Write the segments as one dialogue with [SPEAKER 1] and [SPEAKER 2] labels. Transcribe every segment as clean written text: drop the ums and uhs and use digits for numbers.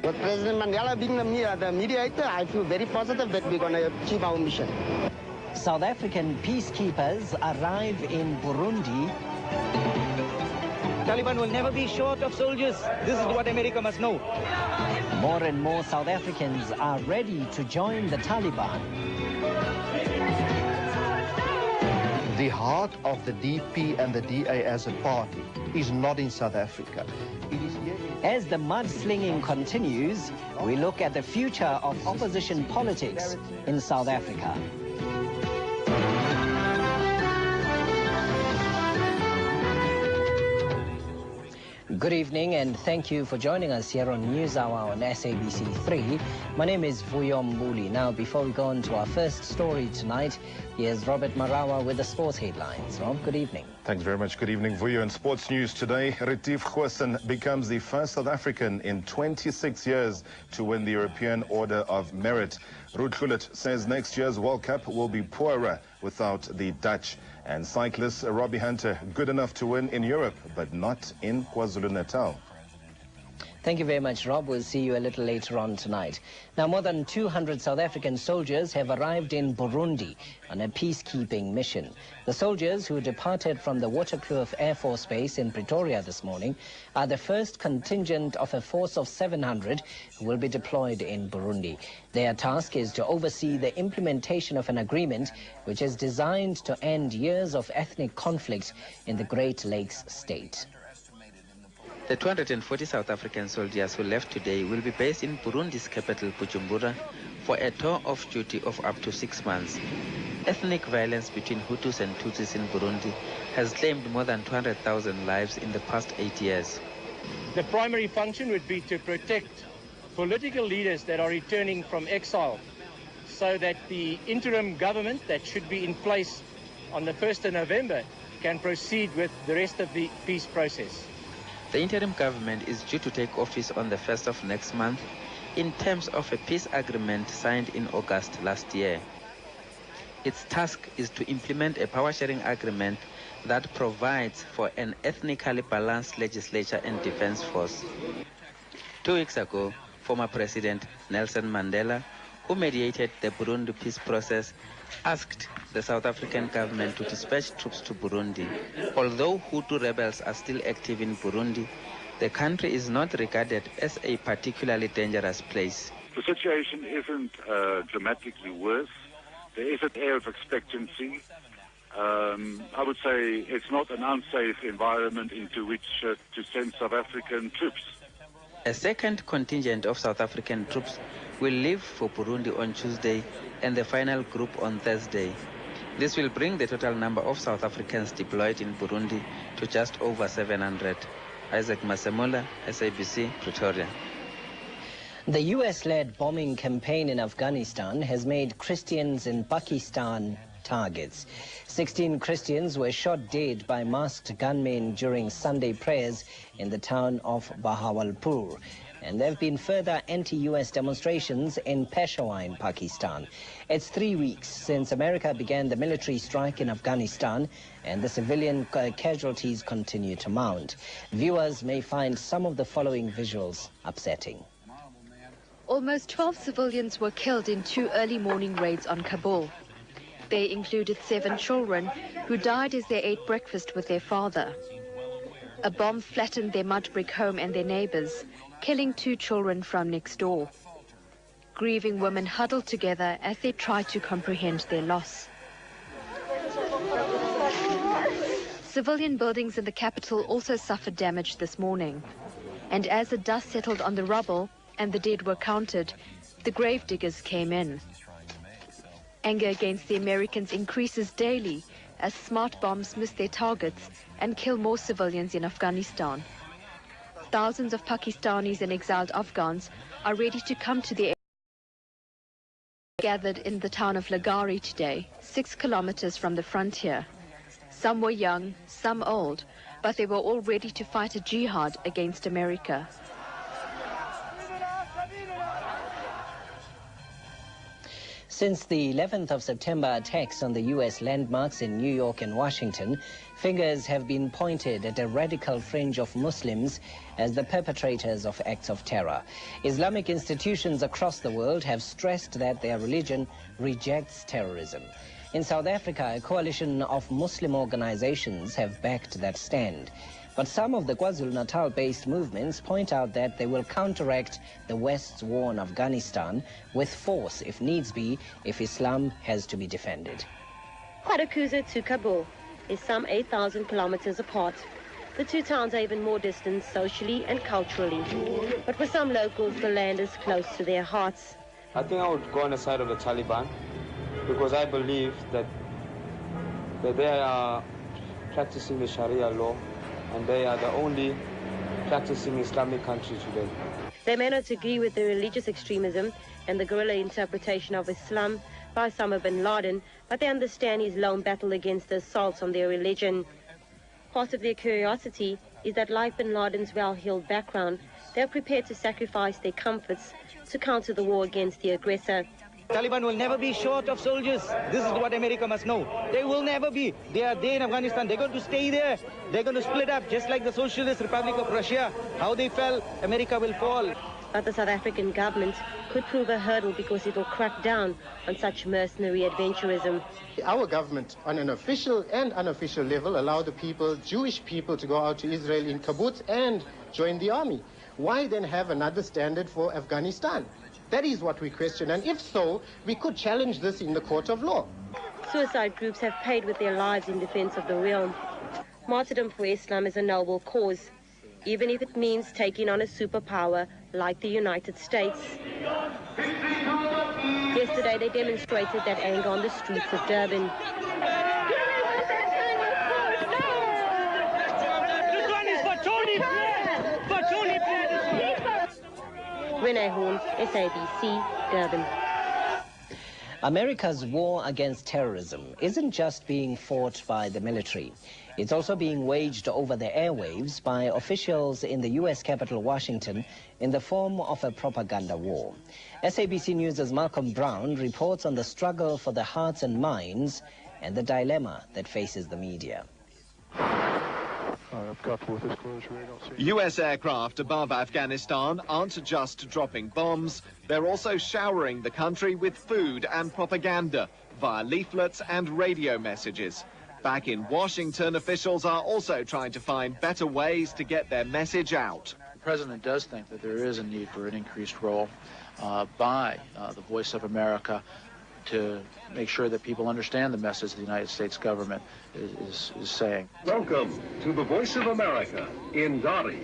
[SPEAKER 1] With President Mandela being the mediator, I feel very positive that we're going to achieve our mission.
[SPEAKER 2] South African peacekeepers arrive in Burundi.
[SPEAKER 3] Taliban will never be short of soldiers. This is what America must know.
[SPEAKER 2] More and more South Africans are ready to join the Taliban.
[SPEAKER 4] The heart of the DP and the DA as a party is not in South Africa. It is here
[SPEAKER 2] As the mudslinging continues, we look at the future of opposition politics in South Africa. Good evening and thank you for joining us here on NewsHour on SABC 3. My name is Vuyo Mbuli. Now, before we go on to our first story tonight, here's Robert Marawa with the sports headlines. Rob, good evening.
[SPEAKER 5] Thanks very much. Good evening, Vuyo. In sports news today, Retief Goosen becomes the first South African in 26 years to win the European Order of Merit. Ruud Gullit says next year's World Cup will be poorer without the Dutch. And cyclist Robbie Hunter, good enough to win in Europe, but not in KwaZulu-Natal.
[SPEAKER 2] Thank you very much, Rob. We'll see you a little later on tonight. Now, more than 200 South African soldiers have arrived in Burundi on a peacekeeping mission. The soldiers who departed from the Waterkloof Air Force Base in Pretoria this morning are the first contingent of a force of 700 who will be deployed in Burundi. Their task is to oversee the implementation of an agreement which is designed to end years of ethnic conflict in the Great Lakes state.
[SPEAKER 6] The 240 South African soldiers who left today will be based in Burundi's capital, Bujumbura, for a tour of duty of up to 6 months. Ethnic violence between Hutus and Tutsis in Burundi has claimed more than 200,000 lives in the past 8 years.
[SPEAKER 7] The primary function would be to protect political leaders that are returning from exile so that the interim government that should be in place on the 1st of November can proceed with the rest of the peace process.
[SPEAKER 6] The interim government is due to take office on the 1st of next month in terms of a peace agreement signed in August last year. Its task is to implement a power-sharing agreement that provides for an ethnically balanced legislature and defense force. 2 weeks ago, former President Nelson Mandela, who mediated the Burundi peace process, asked the South African government to dispatch troops to Burundi. Although Hutu rebels are still active in Burundi, the country is not regarded as a particularly dangerous place.
[SPEAKER 8] The situation isn't dramatically worse. There is an air of expectancy. I would say it's not an unsafe environment into which to send South African troops.
[SPEAKER 6] A second contingent of South African troops will leave for Burundi on Tuesday and the final group on Thursday. This will bring the total number of South Africans deployed in Burundi to just over 700. Isaac Masemola, SABC, Pretoria.
[SPEAKER 2] The US-led bombing campaign in Afghanistan has made Christians in Pakistan targets. 16 Christians were shot dead by masked gunmen during Sunday prayers in the town of Bahawalpur. And there have been further anti-US demonstrations in Peshawar in Pakistan. It's 3 weeks since America began the military strike in Afghanistan, and the civilian casualties continue to mount. Viewers may find some of the following visuals upsetting.
[SPEAKER 9] Almost 12 civilians were killed in 2 early morning raids on Kabul. They included 7 children who died as they ate breakfast with their father. A bomb flattened their mud brick home and their neighbors, killing 2 children from next door. Grieving women huddled together as they tried to comprehend their loss. Civilian buildings in the capital also suffered damage this morning. And as the dust settled on the rubble and the dead were counted, the grave diggers came in. Anger against the Americans increases daily as smart bombs miss their targets and kill more civilians in Afghanistan. Thousands of Pakistanis and exiled Afghans are ready to come to the gathered in the town of Lagari today, 6 kilometers from the frontier. Some were young, some old, but they were all ready to fight a jihad against America.
[SPEAKER 2] Since the 11th of September attacks on the U.S. landmarks in New York and Washington, fingers have been pointed at a radical fringe of Muslims as the perpetrators of acts of terror. Islamic institutions across the world have stressed that their religion rejects terrorism. In South Africa, a coalition of Muslim organizations have backed that stand. But some of the KwaZulu-Natal-based movements point out that they will counteract the West's war in Afghanistan with force, if needs be, if Islam has to be defended.
[SPEAKER 10] Kwadakuza to Kabul is some 8,000 kilometers apart. The two towns are even more distant socially and culturally. But for some locals, the land is close to their hearts.
[SPEAKER 11] I think I would go on the side of the Taliban because I believe that they are practicing the Sharia law and they are the only practicing Islamic country today.
[SPEAKER 10] They may not agree with the religious extremism and the guerrilla interpretation of Islam by Osama bin Laden, but they understand his lone battle against the assaults on their religion. Part of their curiosity is that, like bin Laden's well-heeled background, they are prepared to sacrifice their comforts to counter the war against the aggressor.
[SPEAKER 3] Taliban will never be short of soldiers. This is what America must know. They will never be. They are there in Afghanistan. They're going to stay there. They're going to split up, just like the Socialist Republic of Russia. How they fell, America will fall.
[SPEAKER 10] But the South African government could prove a hurdle because it will crack down on such mercenary adventurism.
[SPEAKER 1] Our government, on an official and unofficial level, allow the people, Jewish people, to go out to Israel in kibbutz and join the army. Why then have another standard for Afghanistan? That is what we question, and if so, we could challenge this in the court of law.
[SPEAKER 10] Suicide groups have paid with their lives in defense of the realm. Martyrdom for Islam is a noble cause, even if it means taking on a superpower like the United States. Yesterday, they demonstrated that anger on the streets of Durban.
[SPEAKER 3] This one is for Tony Blair! For Tony Blair!
[SPEAKER 10] Renee Horn, SABC, Durban.
[SPEAKER 2] America's war against terrorism isn't just being fought by the military. It's also being waged over the airwaves by officials in the U.S. capital, Washington, in the form of a propaganda war. SABC News' Malcolm Brown reports on the struggle for the hearts and minds and the dilemma that faces the media.
[SPEAKER 12] U.S. aircraft above Afghanistan aren't just dropping bombs, they're also showering the country with food and propaganda via leaflets and radio messages. Back in Washington, officials are also trying to find better ways to get their message out.
[SPEAKER 13] The President does think that there is a need for an increased role by the Voice of America to make sure that people understand the message the United States government is saying.
[SPEAKER 14] Welcome to the Voice of America in Dari.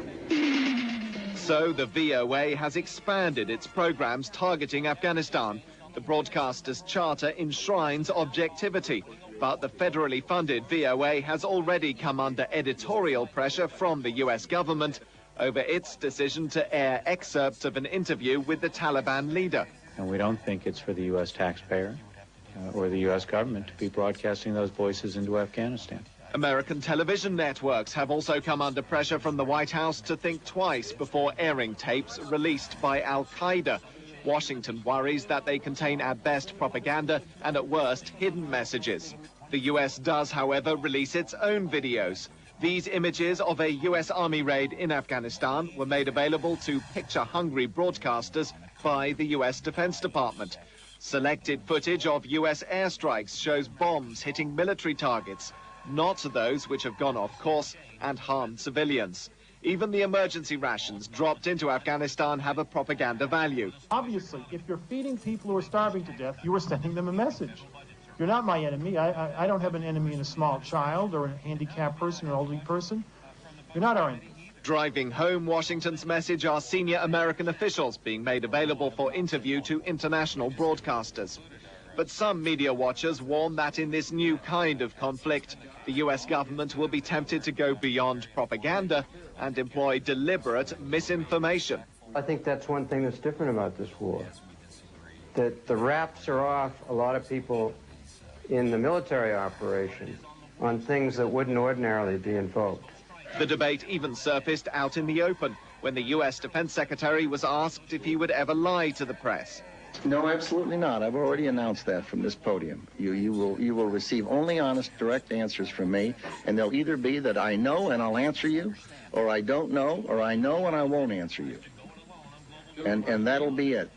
[SPEAKER 12] So the VOA has expanded its programs targeting Afghanistan. The broadcaster's charter enshrines objectivity, but the federally funded VOA has already come under editorial pressure from the U.S. government over its decision to air excerpts of an interview with the Taliban leader.
[SPEAKER 15] And we don't think it's for the U.S. taxpayer or the U.S. government to be broadcasting those voices into Afghanistan.
[SPEAKER 12] American television networks have also come under pressure from the White House to think twice before airing tapes released by Al-Qaeda. Washington worries that they contain at best propaganda and at worst hidden messages. The U.S. does, however, release its own videos. These images of a U.S. Army raid in Afghanistan were made available to picture-hungry broadcasters by the U.S. Defense Department. Selected footage of U.S. airstrikes shows bombs hitting military targets, not those which have gone off course and harmed civilians. Even the emergency rations dropped into Afghanistan have a propaganda value.
[SPEAKER 16] Obviously, if you're feeding people who are starving to death, you are sending them a message. You're not my enemy. I don't have an enemy in a small child or a handicapped person or elderly person. You're not our enemy.
[SPEAKER 12] Driving home Washington's message are senior American officials being made available for interview to international broadcasters. But some media watchers warn that in this new kind of conflict, the U.S. government will be tempted to go beyond propaganda and employ deliberate misinformation.
[SPEAKER 17] I think that's one thing that's different about this war. That the wraps are off a lot of people in the military operation on things that wouldn't ordinarily be invoked.
[SPEAKER 12] The debate even surfaced out in the open when the U.S. Defense Secretary was asked if he would ever lie to the press.
[SPEAKER 18] No, absolutely not. I've already announced that from this podium. You will receive only honest, direct answers from me, and they'll either be that I know and I'll answer you, or I don't know, or I know and I won't answer you. And that'll be it.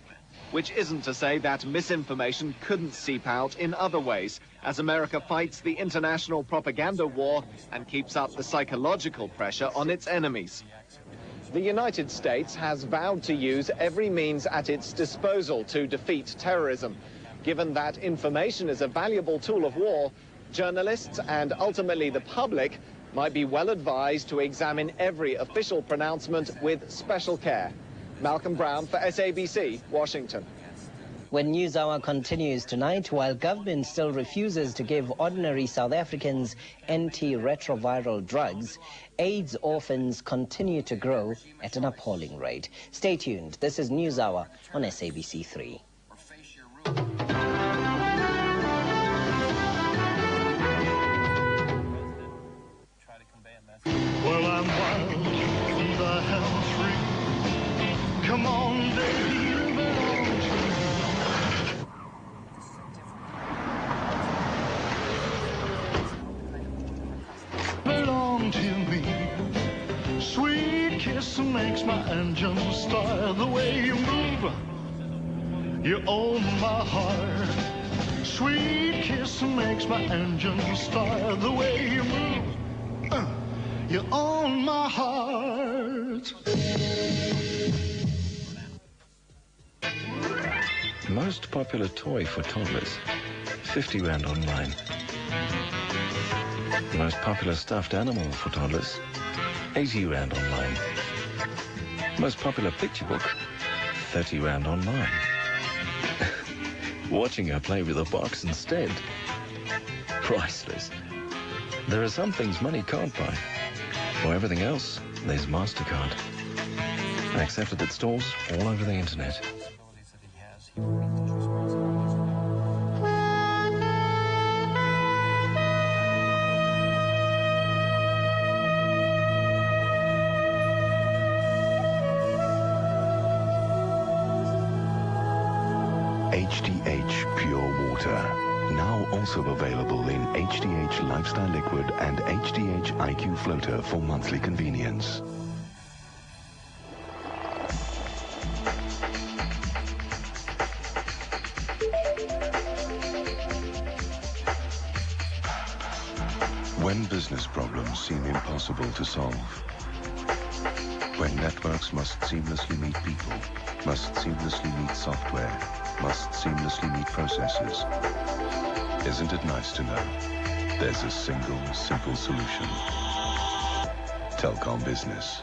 [SPEAKER 12] Which isn't to say that misinformation couldn't seep out in other ways, as America fights the international propaganda war and keeps up the psychological pressure on its enemies. The United States has vowed to use every means at its disposal to defeat terrorism. Given that information is a valuable tool of war, journalists and ultimately the public might be well advised to examine every official pronouncement with special care. Malcolm Brown for SABC, Washington.
[SPEAKER 2] When NewsHour continues tonight, while government still refuses to give ordinary South Africans antiretroviral drugs, AIDS orphans continue to grow at an appalling rate. Stay tuned. This is NewsHour on SABC 3.
[SPEAKER 19] Well, I'm wild and I am free. Come on, baby, you belong to me. Belong to me. Sweet kiss makes my engine start. The way you move, you own my heart. Sweet kiss makes my engine start. The way you move, you own my heart.
[SPEAKER 20] Most popular toy for toddlers, 50 Rand online. Most popular stuffed animal for toddlers, 80 Rand online. Most popular picture book, 30 Rand online. Watching her play with a box instead, priceless. There are some things money can't buy. For everything else, there's MasterCard. Accepted at stores all over the internet.
[SPEAKER 21] HDH Pure Water. Now also available in HDH Lifestyle Liquid and HDH IQ Floater for monthly convenience. When business problems seem impossible to solve, when networks must seamlessly meet people, must seamlessly meet software, must seamlessly meet processes, isn't it nice to know there's a single, simple solution? Telkom Business.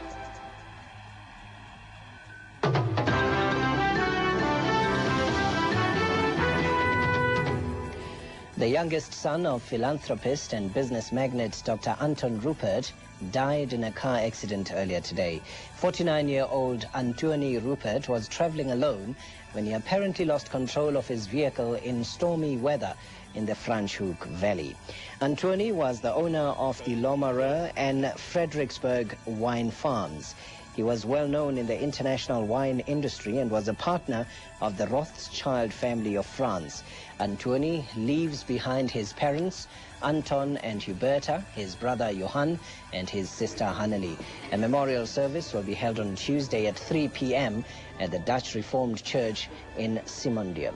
[SPEAKER 2] The youngest son of philanthropist and business magnate Dr. Anton Rupert died in a car accident earlier today. 49-year-old Antoni Rupert was traveling alone when he apparently lost control of his vehicle in stormy weather in the Franschhoek Valley. Antoni was the owner of the Lomarer and Fredericksburg wine farms. He was well known in the international wine industry and was a partner of the Rothschild family of France. Antoni leaves behind his parents, Anton and Huberta, his brother Johan, and his sister Hanneli. A memorial service will be held on Tuesday at 3 p.m. at the Dutch Reformed Church in Simondium.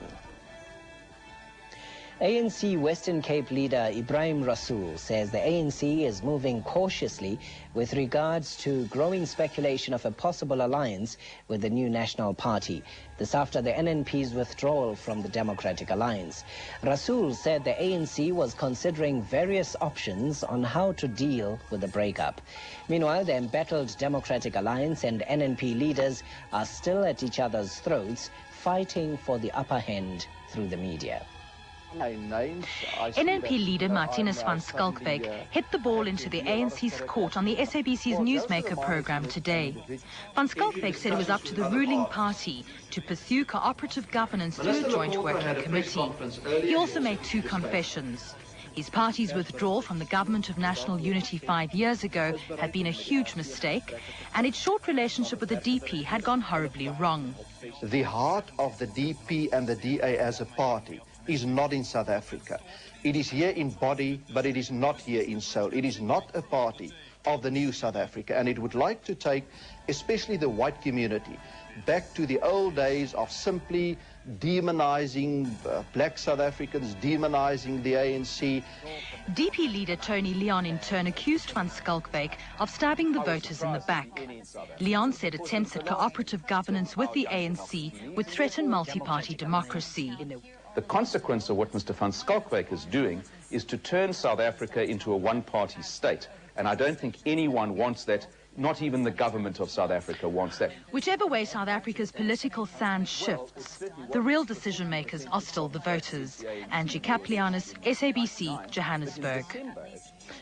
[SPEAKER 2] ANC Western Cape leader Ibrahim Rasool says the ANC is moving cautiously with regards to growing speculation of a possible alliance with the new National Party. This after the NNP's withdrawal from the Democratic Alliance. Rasool said the ANC was considering various options on how to deal with the breakup. Meanwhile, the embattled Democratic Alliance and NNP leaders are still at each other's throats, fighting for the upper hand through the media.
[SPEAKER 22] NNP leader Martinus van Schalkwyk hit the ball into the ANC's court on the SABC's Newsmaker program today. Van Schalkwyk said it was up to the ruling party to pursue cooperative governance through a joint working committee. He also made two confessions. His party's withdrawal from the government of national unity 5 years ago had been a huge mistake, and its short relationship with the DP had gone horribly wrong.
[SPEAKER 4] The heart of the DP and the DA as a party is not in South Africa. It is here in body, but it is not here in soul. It is not a party of the new South Africa, and it would like to take, especially the white community, back to the old days of simply demonizing black South Africans, demonizing the ANC.
[SPEAKER 22] DP leader Tony Leon in turn accused van Schalkwyk of stabbing the voters in the back. Leon said attempts at cooperative governance with the ANC would threaten multi-party democracy.
[SPEAKER 5] The consequence of what Mr. van Schalkwyk is doing is to turn South Africa into a one-party state. And I don't think anyone wants that. Not even the government of South Africa wants that.
[SPEAKER 22] Whichever way South Africa's political sand shifts, the real decision makers are still the voters. Angie Kaplianis, SABC, Johannesburg.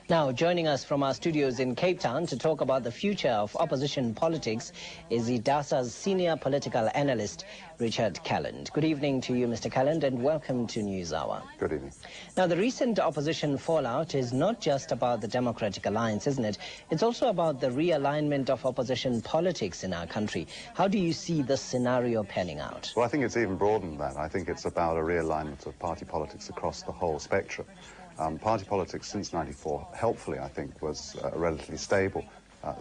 [SPEAKER 2] Now, joining us from our studios in Cape Town to talk about the future of opposition politics is IDASA's senior political analyst, Richard Calland. Good evening to you, Mr. Calland, and welcome to NewsHour.
[SPEAKER 23] Good evening.
[SPEAKER 2] Now, the recent opposition fallout is not just about the Democratic Alliance, isn't it? It's also about the realignment of opposition politics in our country. How do you see this scenario panning out?
[SPEAKER 23] Well, I think it's even broader than that. I think it's about a realignment of party politics across the whole spectrum. Party politics since '94, helpfully, I think, was a relatively stable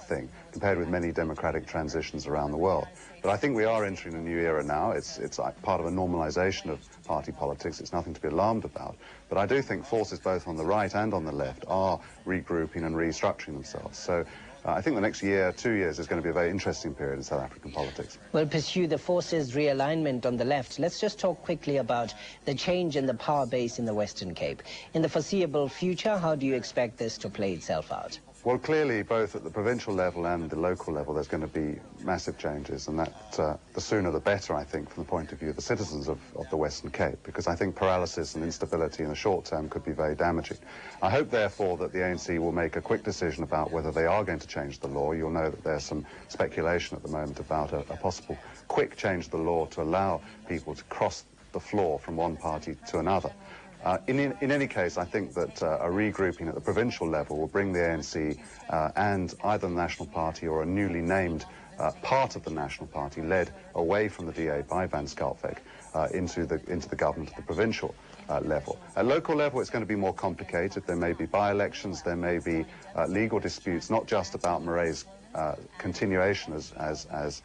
[SPEAKER 23] thing compared with many democratic transitions around the world. But I think we are entering a new era now. It's part of a normalization of party politics. It's nothing to be alarmed about. But I do think forces both on the right and on the left are regrouping and restructuring themselves. So I think the next year, 2 years, is going to be a very interesting period in South African politics.
[SPEAKER 2] We'll pursue the forces realignment on the left. Let's just talk quickly about the change in the power base in the Western Cape. In the foreseeable future, how do you expect this to play itself out?
[SPEAKER 23] Well, clearly, both at the provincial level and the local level, there's going to be massive changes, and that the sooner the better, I think, from the point of view of the citizens of the Western Cape, because I think paralysis and instability in the short term could be very damaging. I hope, therefore, that the ANC will make a quick decision about whether they are going to change the law. You'll know that there's some speculation at the moment about a possible quick change of the law to allow people to cross the floor from one party to another. In any case, I think that a regrouping at the provincial level will bring the ANC and either the National Party or a newly named part of the National Party led away from the DA by van Schalkwyk into the government at the provincial level. At local level, it's going to be more complicated. There may be by-elections, there may be legal disputes, not just about Murray's continuation as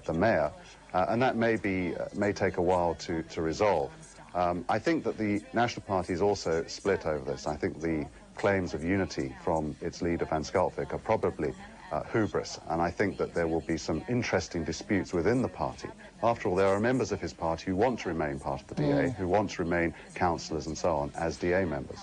[SPEAKER 23] the mayor, and that may take a while to resolve. I think that the National Party is also split over this. I think the claims of unity from its leader, van Schalkwyk, are probably hubris, and I think that there will be some interesting disputes within the party. After all, there are members of his party who want to remain part of the DA, who want to remain councillors and so on as DA members.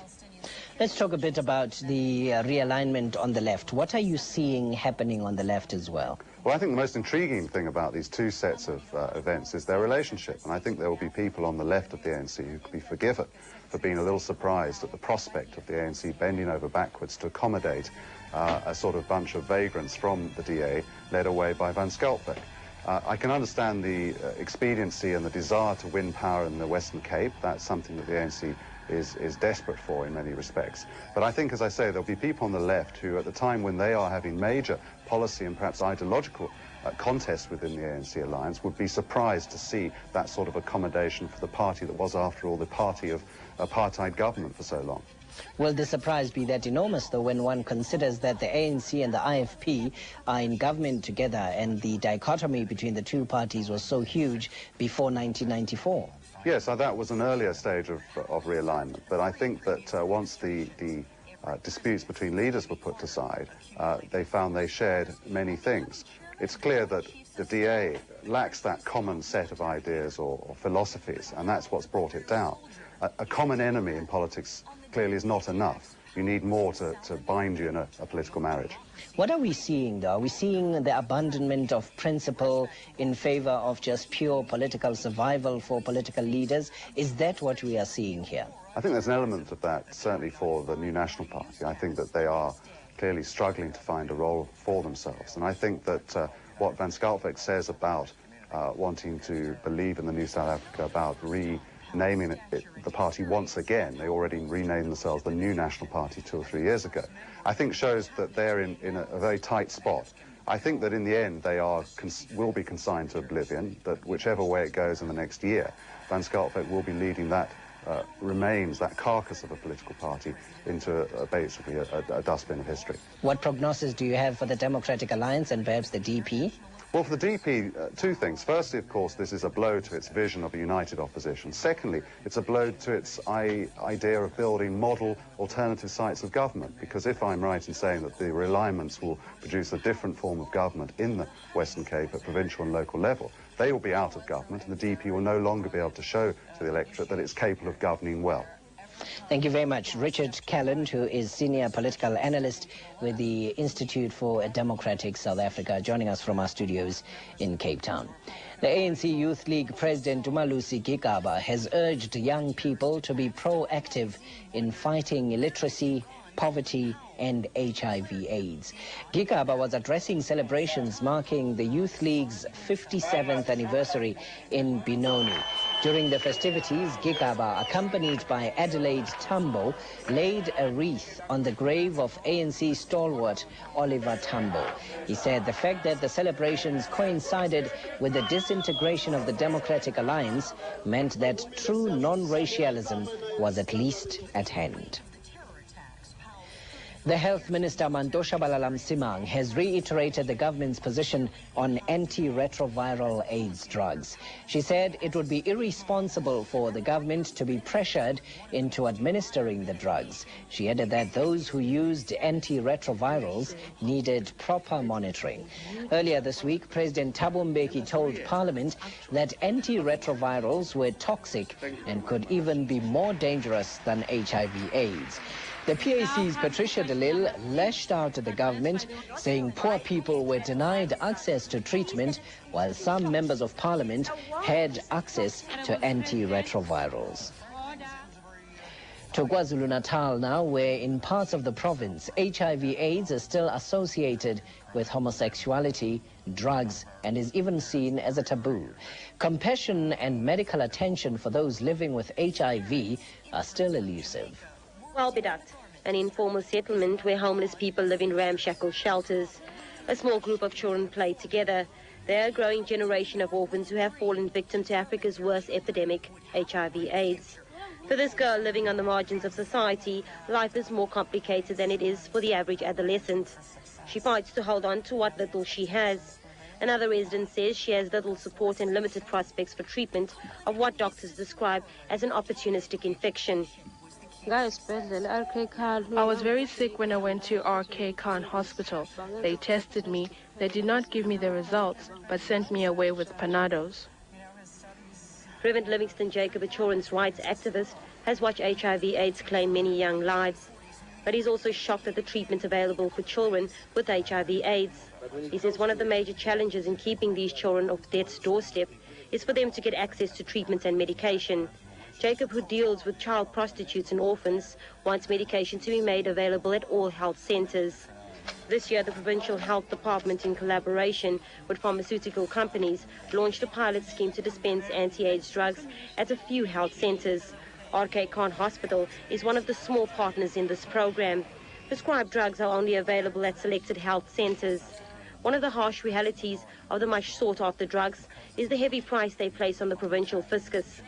[SPEAKER 2] Let's talk a bit about the realignment on the left. What are you seeing happening on the left as well?
[SPEAKER 23] Well, I think the most intriguing thing about these two sets of events is their relationship, and I think there will be people on the left of the ANC who could be forgiven for being a little surprised at the prospect of the ANC bending over backwards to accommodate a sort of bunch of vagrants from the DA led away by van Schalkwyk. I can understand the expediency and the desire to win power in the Western Cape. That's something that the ANC is desperate for in many respects. But I think, as I say, there'll be people on the left who, at the time when they are having major policy and perhaps ideological contests within the ANC alliance, would be surprised to see that sort of accommodation for the party that was, after all, the party of apartheid government for so long.
[SPEAKER 2] Will the surprise be that enormous, though, when one considers that the ANC and the IFP are in government together and the dichotomy between the two parties was so huge before 1994?
[SPEAKER 23] Yes, that was an earlier stage of realignment, but I think that once the disputes between leaders were put aside, they found they shared many things. It's clear that the DA lacks that common set of ideas or philosophies, and that's what's brought it down. A common enemy in politics clearly is not enough. You need more to bind you in a political marriage.
[SPEAKER 2] What are we seeing, though? Are we seeing the abandonment of principle in favor of just pure political survival for political leaders? Is that what we are seeing here?
[SPEAKER 23] I think there's an element of that, certainly for the new National Party. I think that they are clearly struggling to find a role for themselves. And I think that what van Schalkwyk says about wanting to believe in the new South Africa, about naming the party once again. They already renamed themselves the New National Party 2 or 3 years ago. I think shows that they're in a very tight spot. I think that in the end they will be consigned to oblivion, that whichever way it goes in the next year, Van Schalkwyk will be leading that remains, that carcass of a political party, into basically a dustbin of history.
[SPEAKER 2] What prognosis do you have for the Democratic Alliance and perhaps the DP?
[SPEAKER 23] Well, for the DP, two things. Firstly, of course, this is a blow to its vision of a united opposition. Secondly, it's a blow to its idea of building model alternative sites of government, because if I'm right in saying that the realignments will produce a different form of government in the Western Cape at provincial and local level, they will be out of government, and the DP will no longer be able to show to the electorate that it's capable of governing well.
[SPEAKER 2] Thank you very much. Richard Calland, who is Senior Political Analyst with the Institute for a Democratic South Africa, joining us from our studios in Cape Town. The ANC Youth League President Dumalusi Gigaba has urged young people to be proactive in fighting illiteracy, poverty and HIV/AIDS. Gigaba was addressing celebrations marking the Youth League's 57th anniversary in Benoni. During the festivities, Gigaba, accompanied by Adelaide Tambo, laid a wreath on the grave of ANC stalwart Oliver Tambo. He said the fact that the celebrations coincided with the disintegration of the Democratic Alliance meant that true non-racialism was at least at hand. The Health Minister Mandosha Balalam-Simang has reiterated the government's position on antiretroviral AIDS drugs. She said it would be irresponsible for the government to be pressured into administering the drugs. She added that those who used antiretrovirals needed proper monitoring. Earlier this week, President Thabo Mbeki told Parliament that antiretrovirals were toxic and could even be more dangerous than HIV/AIDS. The PAC's Patricia de Lille lashed out at the government, saying poor people were denied access to treatment while some members of parliament had access to antiretrovirals. To KwaZulu-Natal now, where in parts of the province, HIV/AIDS is still associated with homosexuality, drugs, and is even seen as a taboo. Compassion and medical attention for those living with HIV are still elusive.
[SPEAKER 10] Welbedat, an informal settlement where homeless people live in ramshackle shelters. A small group of children play together. They are a growing generation of orphans who have fallen victim to Africa's worst epidemic, HIV/AIDS. For this girl living on the margins of society, life is more complicated than it is for the average adolescent. She fights to hold on to what little she has. Another resident says she has little support and limited prospects for treatment of what doctors describe as an opportunistic infection.
[SPEAKER 6] I was very sick when I went to RK Khan Hospital. They tested me. They did not give me the results, but sent me away with Panados.
[SPEAKER 10] Reverend Livingston Jacob, a children's rights activist, has watched HIV/AIDS claim many young lives. But he's also shocked at the treatment available for children with HIV/AIDS. He says one of the major challenges in keeping these children off death's doorstep is for them to get access to treatment and medication. Jacob, who deals with child prostitutes and orphans, wants medication to be made available at all health centres. This year, the Provincial Health Department, in collaboration with pharmaceutical companies, launched a pilot scheme to dispense anti-AIDS drugs at a few health centres. RK Khan Hospital is one of the small partners in this program. Prescribed drugs are only available at selected health centres. One of the harsh realities of the much sought-after drugs is the heavy price they place on the provincial fiscus.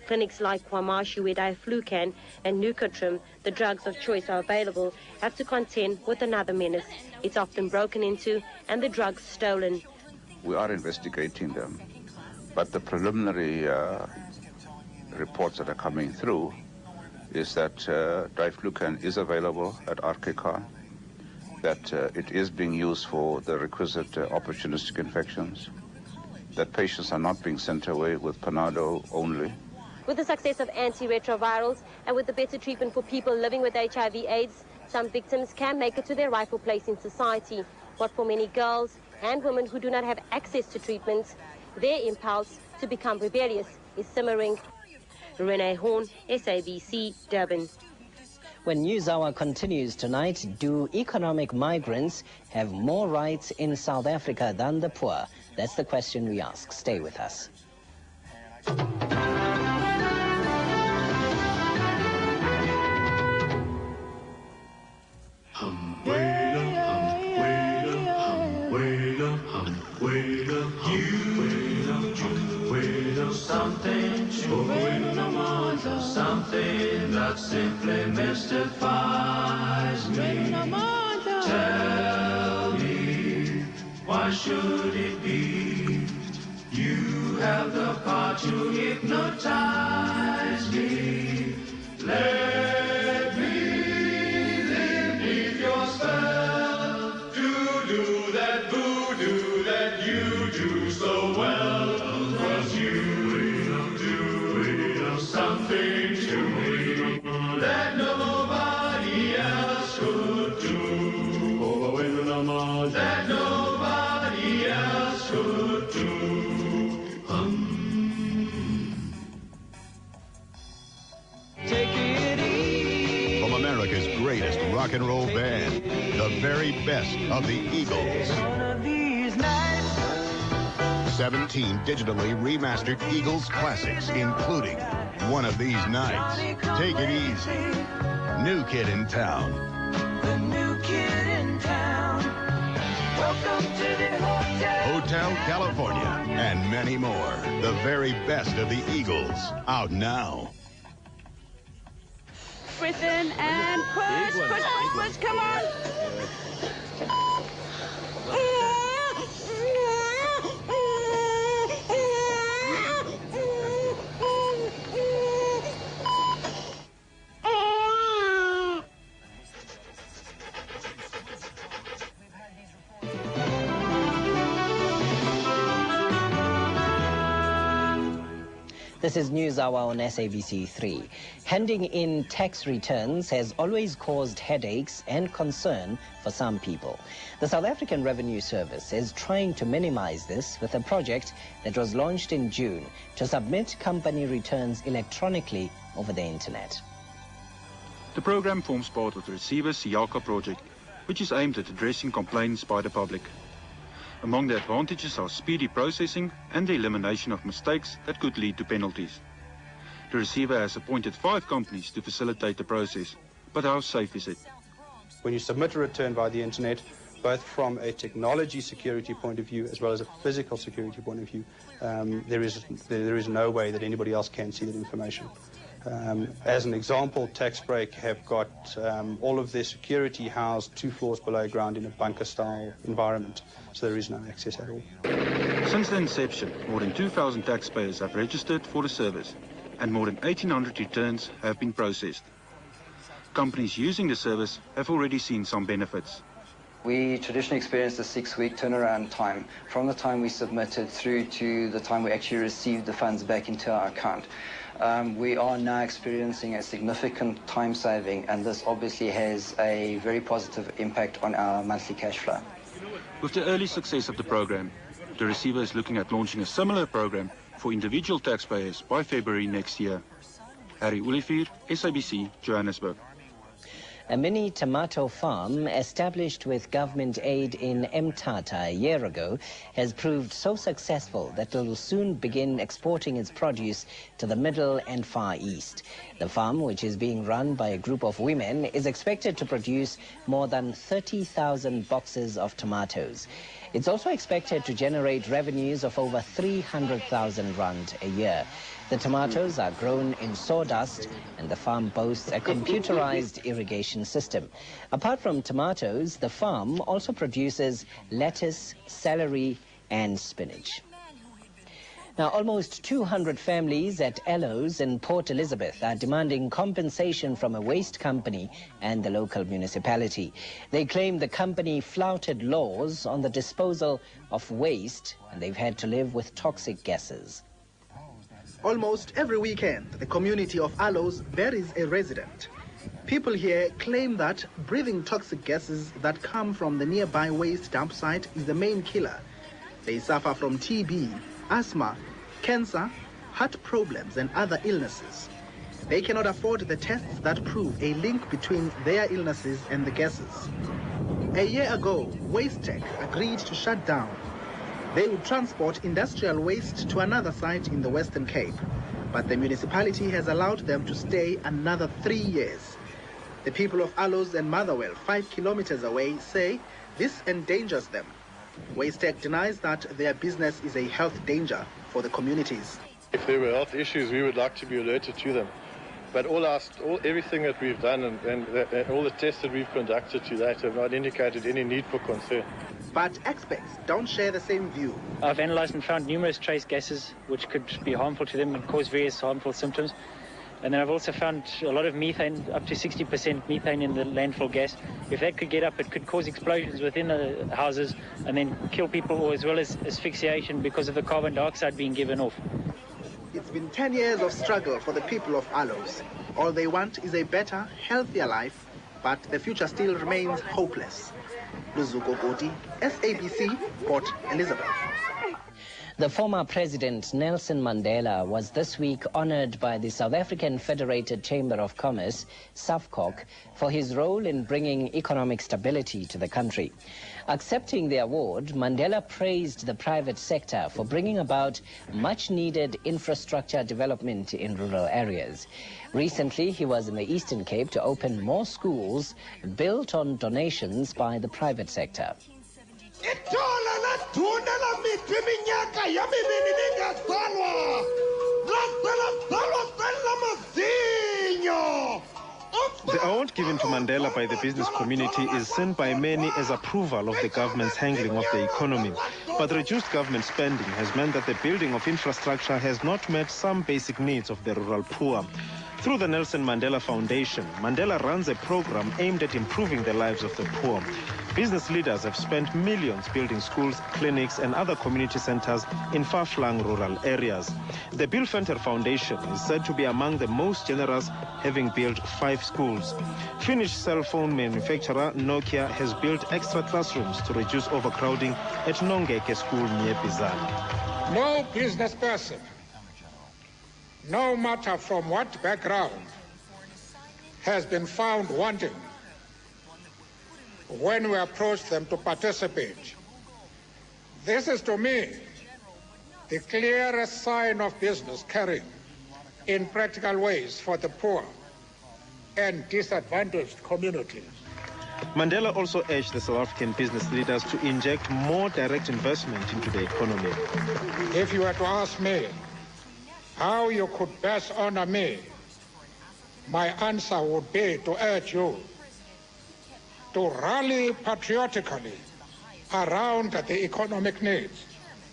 [SPEAKER 10] Clinics like KwaMashu, where Diflucan and Nucotrim, the drugs of choice, are available, have to contend with another menace. It's often broken into and the drugs stolen.
[SPEAKER 7] We are investigating them, but the preliminary reports that are coming through is that Diflucan is available at RK Khan, that it is being used for the requisite opportunistic infections, that patients are not being sent away with Panado only.
[SPEAKER 10] With the success of antiretrovirals and with the better treatment for people living with HIV/AIDS, some victims can make it to their rightful place in society. But for many girls and women who do not have access to treatment, their impulse to become rebellious is simmering. Renee Horn, SABC, Durban.
[SPEAKER 2] When NewsHour continues tonight, do economic migrants have more rights in South Africa than the poor? That's the question we ask. Stay with us.
[SPEAKER 19] Something that simply mystifies me. Tell me, why should it be? You have the power to hypnotize me. Let me live beneath your spell. Do that voodoo that you do so well. 'Cause you do something to me that nobody else could do. That nobody else could do.
[SPEAKER 8] Take it easy. From America's greatest rock and roll band, the very best of the Eagles.
[SPEAKER 19] One of these nights.
[SPEAKER 8] 17 digitally remastered Eagles classics, including One of These Nights, Take It Easy, New Kid in Town.
[SPEAKER 19] The new kid in town. Welcome to the hotel.
[SPEAKER 8] Hotel California, and many more. The very best of the Eagles, out now.
[SPEAKER 9] Breathe in and push, come on.
[SPEAKER 2] This is News Hour on SABC 3. Handing in tax returns has always caused headaches and concern for some people. The South African Revenue Service is trying to minimize this with a project that was launched in June to submit company returns electronically over the internet.
[SPEAKER 11] The program forms part of the Receiver Siyaka project, which is aimed at addressing complaints by the public. Among the advantages are speedy processing and the elimination of mistakes that could lead to penalties. The receiver has appointed 5 companies to facilitate the process, but how safe is it?
[SPEAKER 24] When you submit a return via the internet, both from a technology security point of view as well as a physical security point of view, there is no way that anybody else can see that information. As an example, TaxBreak have got all of their security housed 2 floors below ground in a bunker-style environment, so there is no access at all.
[SPEAKER 11] Since the inception, more than 2,000 taxpayers have registered for the service, and more than 1,800 returns have been processed. Companies using the service have already seen some benefits.
[SPEAKER 25] We traditionally experience a 6-week turnaround time from the time we submitted through to the time we actually received the funds back into our account. We are now experiencing a significant time saving, and this obviously has a very positive impact on our monthly cash flow.
[SPEAKER 11] With the early success of the program, the receiver is looking at launching a similar program for individual taxpayers by February next year. Harry Olivier, SABC, Johannesburg.
[SPEAKER 2] A mini tomato farm established with government aid in Mthatha a year ago has proved so successful that it will soon begin exporting its produce to the Middle and Far East. The farm, which is being run by a group of women, is expected to produce more than 30,000 boxes of tomatoes. It's also expected to generate revenues of over 300,000 rand a year. The tomatoes are grown in sawdust, and the farm boasts a computerized irrigation system. Apart from tomatoes, the farm also produces lettuce, celery, and spinach. Now, almost 200 families at Ellows in Port Elizabeth are demanding compensation from a waste company and the local municipality. They claim the company flouted laws on the disposal of waste, and they've had to live with toxic gases.
[SPEAKER 26] Almost every weekend, the community of Ellows buries a resident. People here claim that breathing toxic gases that come from the nearby waste dump site is the main killer. They suffer from TB, asthma, cancer, heart problems, and other illnesses. They cannot afford the tests that prove a link between their illnesses and the gases. A year ago, Waste Tech agreed to shut down. They would transport industrial waste to another site in the Western Cape, but the municipality has allowed them to stay another 3 years. The people of Aloes and Motherwell, 5 kilometers away, say this endangers them. Wastec denies that their business is a health danger for the communities.
[SPEAKER 1] If there were health issues, we would like to be alerted to them. But everything that we've done and all the tests that we've conducted to that have not indicated any need for concern.
[SPEAKER 26] But experts don't share the same view.
[SPEAKER 3] I've analysed and found numerous trace gases which could be harmful to them and cause various harmful symptoms. And then I've also found a lot of methane, up to 60% methane in the landfill gas. If that could get up, it could cause explosions within the houses and then kill people, or as well as asphyxiation because of the carbon dioxide being given off.
[SPEAKER 26] It's been 10 years of struggle for the people of Aloes. All they want is a better, healthier life, but the future still remains hopeless. Luzuko Goti, SABC, Port Elizabeth.
[SPEAKER 2] The former President Nelson Mandela was this week honored by the South African Federated Chamber of Commerce, SAFCOC, for his role in bringing economic stability to the country. Accepting the award, Mandela praised the private sector for bringing about much-needed infrastructure development in rural areas. Recently, he was in the Eastern Cape to open more schools built on donations by the private sector.
[SPEAKER 13] The award given to Mandela by the business community is seen by many as approval of the government's handling of the economy. But reduced government spending has meant that the building of infrastructure has not met some basic needs of the rural poor. Through the Nelson Mandela Foundation, Mandela runs a program aimed at improving the lives of the poor. Business leaders have spent millions building schools, clinics and other community centers in far-flung rural areas. The Bill Venter Foundation is said to be among the most generous, having built 5 schools. Finnish cell phone manufacturer Nokia has built extra classrooms to reduce overcrowding at Nongeke School near Bizana.
[SPEAKER 14] No business person, no matter from what background, has been found wanting when we approach them to participate. This is, to me, the clearest sign of business caring in practical ways for the poor and disadvantaged communities.
[SPEAKER 13] Mandela also urged the South African business leaders to inject more direct investment into the economy.
[SPEAKER 14] If you were to ask me how you could best honor me, my answer would be to urge you to rally patriotically around the economic needs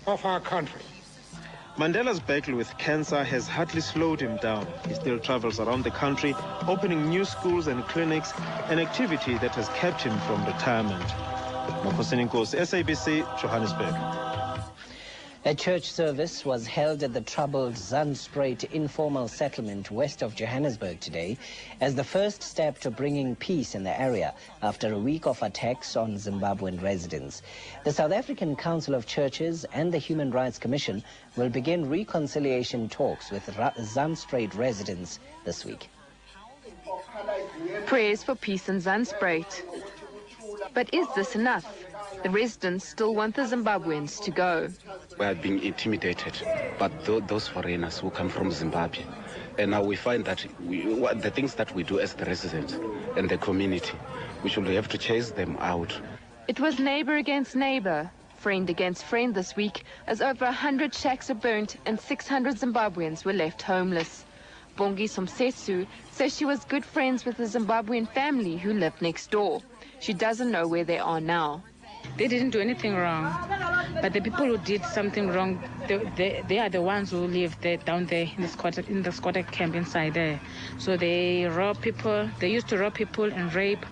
[SPEAKER 14] of our country.
[SPEAKER 13] Mandela's battle with cancer has hardly slowed him down. He still travels around the country, opening new schools and clinics, an activity that has kept him from retirement. Makosini Nkosi, SABC, Johannesburg.
[SPEAKER 2] A church service was held at the troubled Zandspruit informal settlement west of Johannesburg today as the first step to bringing peace in the area after a week of attacks on Zimbabwean residents. The South African Council of Churches and the Human Rights Commission will begin reconciliation talks with Zandspruit residents this week.
[SPEAKER 15] Prayers for peace in Zandspruit. But is this enough? The residents still want the Zimbabweans to go.
[SPEAKER 16] We are being intimidated, but those foreigners who come from Zimbabwe. And now we find that the things that we do as the residents and the community, we should have to chase them out.
[SPEAKER 15] It was neighbor against neighbor, friend against friend this week, as over 100 shacks are burnt and 600 Zimbabweans were left homeless. Bongi Somsetsu says she was good friends with a Zimbabwean family who lived next door. She doesn't know where they are now.
[SPEAKER 27] They didn't do anything wrong, but the people who did something wrong, they are the ones who live there, down there in the squatter camp inside there. So they rob people, they used to rob people and rape.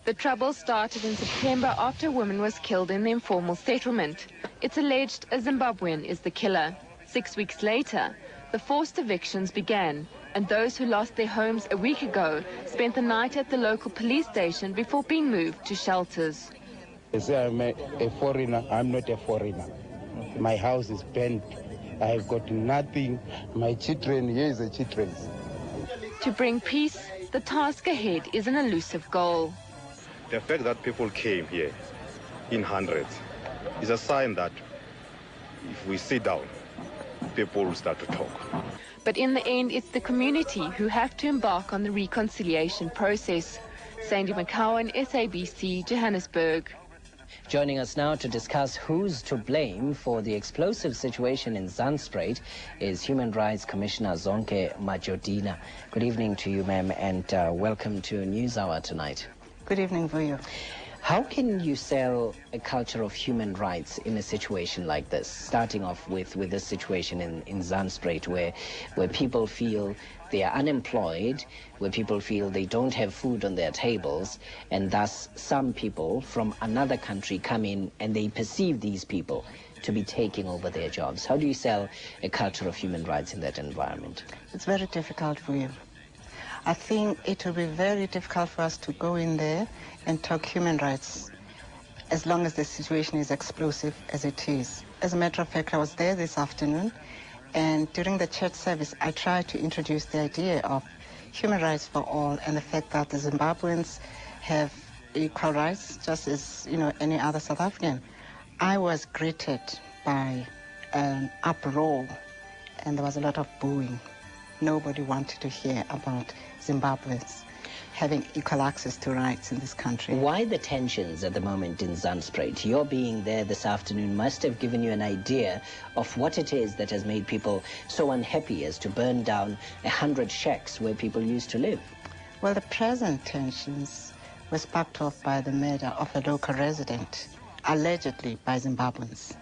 [SPEAKER 15] The trouble started in September after a woman was killed in the informal settlement. It's alleged a Zimbabwean is the killer. 6 weeks later, the forced evictions began, and those who lost their homes a week ago spent the night at the local police station before being moved to shelters.
[SPEAKER 28] They say I'm a foreigner. I'm not a foreigner. My house is burnt. I've got nothing. My children, here is the children.
[SPEAKER 15] To bring peace, the task ahead is an elusive goal.
[SPEAKER 29] The fact that people came here in hundreds is a sign that if we sit down, people will start to talk.
[SPEAKER 15] But in the end, it's the community who have to embark on the reconciliation process. Sandy McCowan, SABC, Johannesburg.
[SPEAKER 2] Joining us now to discuss who's to blame for the explosive situation in Zandspruit is Human Rights Commissioner Zonke Majodina. Good evening to you, ma'am, and welcome to NewsHour tonight.
[SPEAKER 4] Good evening for you.
[SPEAKER 2] How can you sell a culture of human rights in a situation like this, starting off with this situation in Zandspruit, where people feel they are unemployed, where people feel they don't have food on their tables, and thus some people from another country come in and they perceive these people to be taking over their jobs? How do you sell a culture of human rights in that environment?
[SPEAKER 4] It's very difficult for you. I think it will be very difficult for us to go in there and talk human rights as long as the situation is explosive as it is. As a matter of fact, I was there this afternoon, and during the church service, I tried to introduce the idea of human rights for all and the fact that the Zimbabweans have equal rights just as, any other South African. I was greeted by an uproar, and there was a lot of booing. Nobody wanted to hear about Zimbabweans having equal access to rights in this country.
[SPEAKER 2] Why the tensions at the moment in Zandspruit? Your being there this afternoon must have given you an idea of what it is that has made people so unhappy as to burn down 100 shacks where people used to live.
[SPEAKER 4] Well, the present tensions were sparked off by the murder of a local resident, allegedly by Zimbabweans.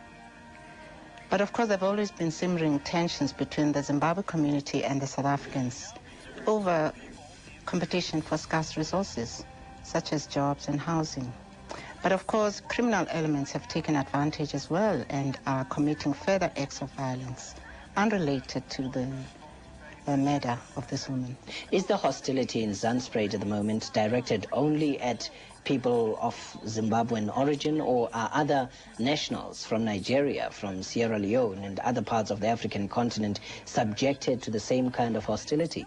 [SPEAKER 4] But of course, there have always been simmering tensions between the Zimbabwe community and the South Africans over competition for scarce resources, such as jobs and housing. But of course, criminal elements have taken advantage as well and are committing further acts of violence unrelated to the murder of this woman.
[SPEAKER 2] Is the hostility in Zandspruit at the moment directed only at people of Zimbabwean origin, or are other nationals from Nigeria, from Sierra Leone and other parts of the African continent subjected to the same kind of hostility?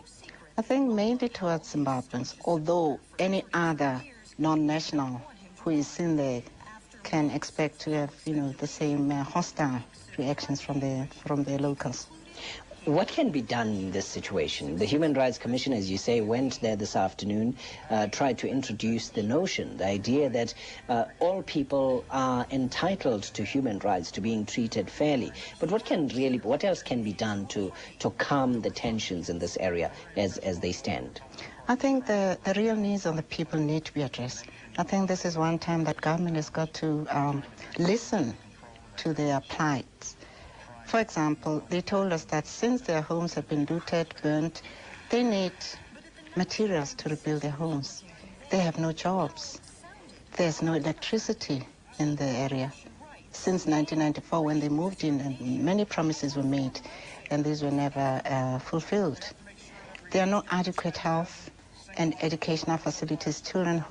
[SPEAKER 4] I think mainly towards Zimbabweans, although any other non-national who is in there can expect to have, the same hostile reactions from their locals.
[SPEAKER 2] What can be done in this situation? The Human Rights Commission, as you say, went there this afternoon, tried to introduce the notion, the idea that all people are entitled to human rights, to being treated fairly. But what else can be done to calm the tensions in this area as they stand?
[SPEAKER 4] I think the real needs of the people need to be addressed. I think this is one time that government has got to listen to their plight. For example, they told us that since their homes have been looted, burnt, they need materials to rebuild their homes. They have no jobs. There's no electricity in the area. Since 1994, when they moved in, and many promises were made, and these were never fulfilled. There are no adequate health and educational facilities. Children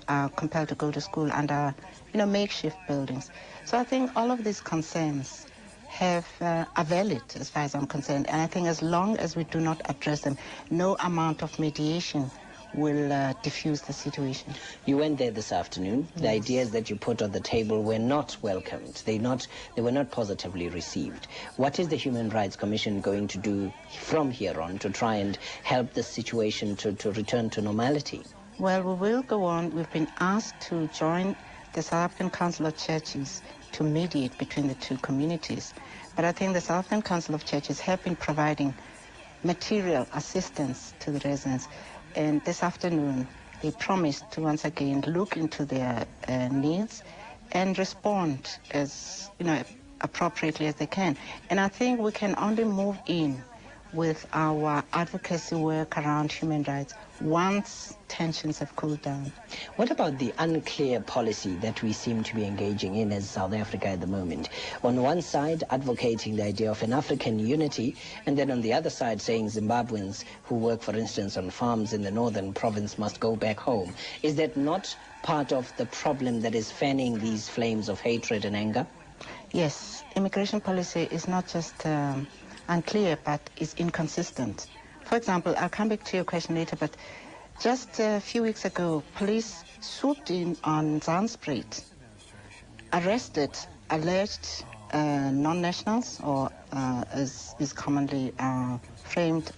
[SPEAKER 4] are compelled to go to school under, makeshift buildings. So I think all of these concerns are valid as far as I'm concerned. And I think as long as we do not address them, no amount of mediation will diffuse the situation.
[SPEAKER 2] You went there this afternoon. Yes. The ideas that you put on the table were not welcomed. They were not positively received. What is the Human Rights Commission going to do from here on to try and help the situation to return to normality?
[SPEAKER 4] Well, we will go on. We've been asked to join the South African Council of Churches to mediate between the two communities. But I think the South African Council of Churches have been providing material assistance to the residents. And this afternoon, they promised to once again look into their needs and respond as appropriately as they can. And I think we can only move in with our advocacy work around human rights once tensions have cooled down.
[SPEAKER 2] What about the unclear policy that we seem to be engaging in as South Africa at the moment? On one side, advocating the idea of an African unity, and then on the other side saying Zimbabweans who work, for instance, on farms in the northern province must go back home. Is that not part of the problem that is fanning these flames of hatred and anger?
[SPEAKER 4] Yes, immigration policy is not just unclear, but is inconsistent. For example, I'll come back to your question later, but just a few weeks ago, police swooped in on Zandspruit, arrested alleged non-nationals, or as is commonly framed,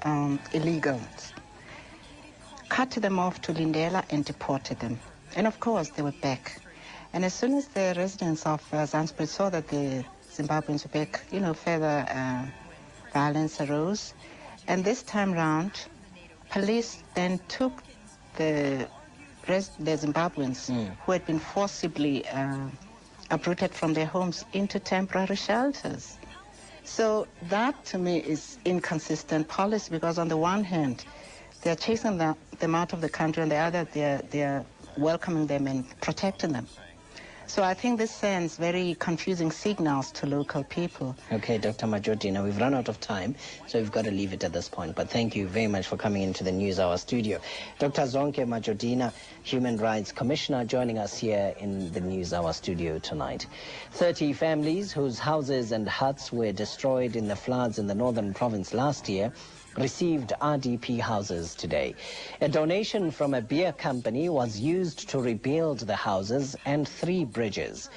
[SPEAKER 4] illegals. cut them off to Lindela and deported them. And of course, they were back. And as soon as the residents of Zanzibar saw that the Zimbabweans were back, further violence arose. And this time round, police then took the Zimbabweans who had been forcibly uprooted from their homes into temporary shelters. So that, to me, is inconsistent policy, because on the one hand, they're chasing them out of the country, on the other, they're welcoming them and protecting them. So I think this sends very confusing signals to local people.
[SPEAKER 2] Okay, Dr. Majodina, we've run out of time, so we've got to leave it at this point. But thank you very much for coming into the NewsHour studio. Dr. Zonke Majodina, Human Rights Commissioner, joining us here in the NewsHour studio tonight. 30 families whose houses and huts were destroyed in the floods in the northern province last year received RDP houses today. A donation from a beer company was used to rebuild the houses and 3 bridges.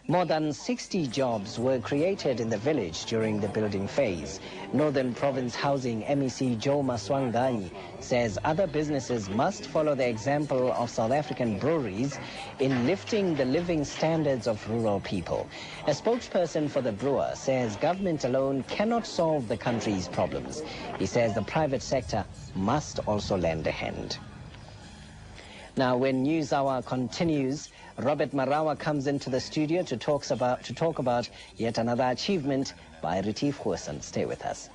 [SPEAKER 2] More than 60 jobs were created in the village during the building phase. Northern Province Housing MEC Joe Maswanganyi says other businesses must follow the example of South African breweries in lifting the living standards of rural people. A spokesperson for the brewer says government alone cannot solve the country's problems. He says the private sector must also lend a hand. Now, when NewsHour continues, Robert Marawa comes into the studio to talk about yet another achievement by Retief Goosen. Stay with us.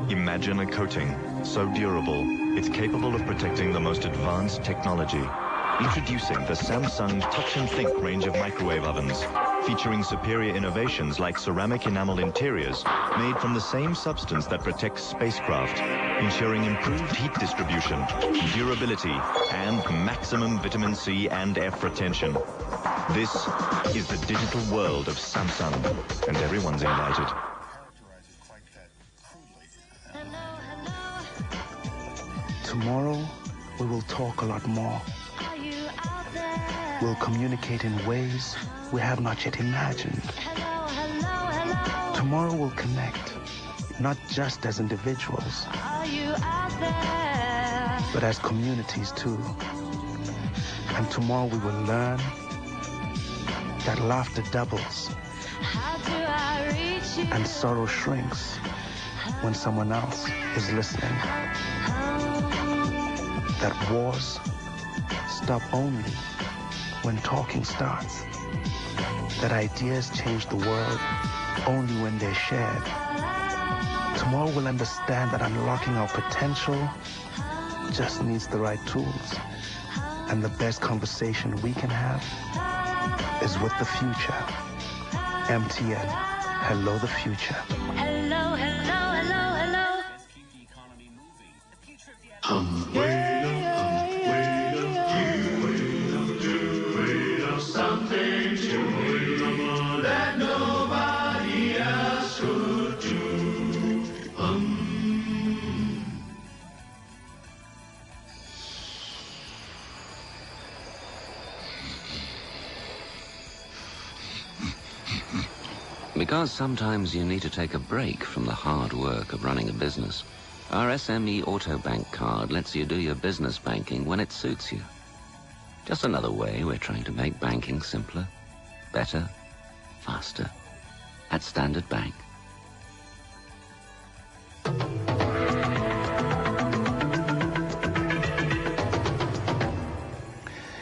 [SPEAKER 5] Imagine a coating so durable, it's capable of protecting the most advanced technology. Introducing the Samsung Touch and Think range of microwave ovens, featuring superior innovations like ceramic enamel interiors made from the same substance that protects spacecraft, ensuring improved heat distribution, durability, and maximum vitamin C and F retention. This is the digital world of Samsung, and everyone's invited.
[SPEAKER 6] Tomorrow, we will talk a lot more. We'll communicate in ways we have not yet imagined. Tomorrow we'll connect, not just as individuals, but as communities too. And tomorrow we will learn that laughter doubles and sorrow shrinks when someone else is listening. That wars stop only when talking starts. That ideas change the world only when they're shared. Tomorrow we'll understand that unlocking our potential just needs the right tools. And the best conversation we can have is with the future. MTN. Hello, the future.
[SPEAKER 9] Hello, hello, hello, hello.
[SPEAKER 19] Something to me that nobody else could do.
[SPEAKER 12] Because sometimes you need to take a break from the hard work of running a business, our SME Autobank card lets you do your business banking when it suits you. Just another way we're trying to make banking simpler, better, faster at Standard Bank.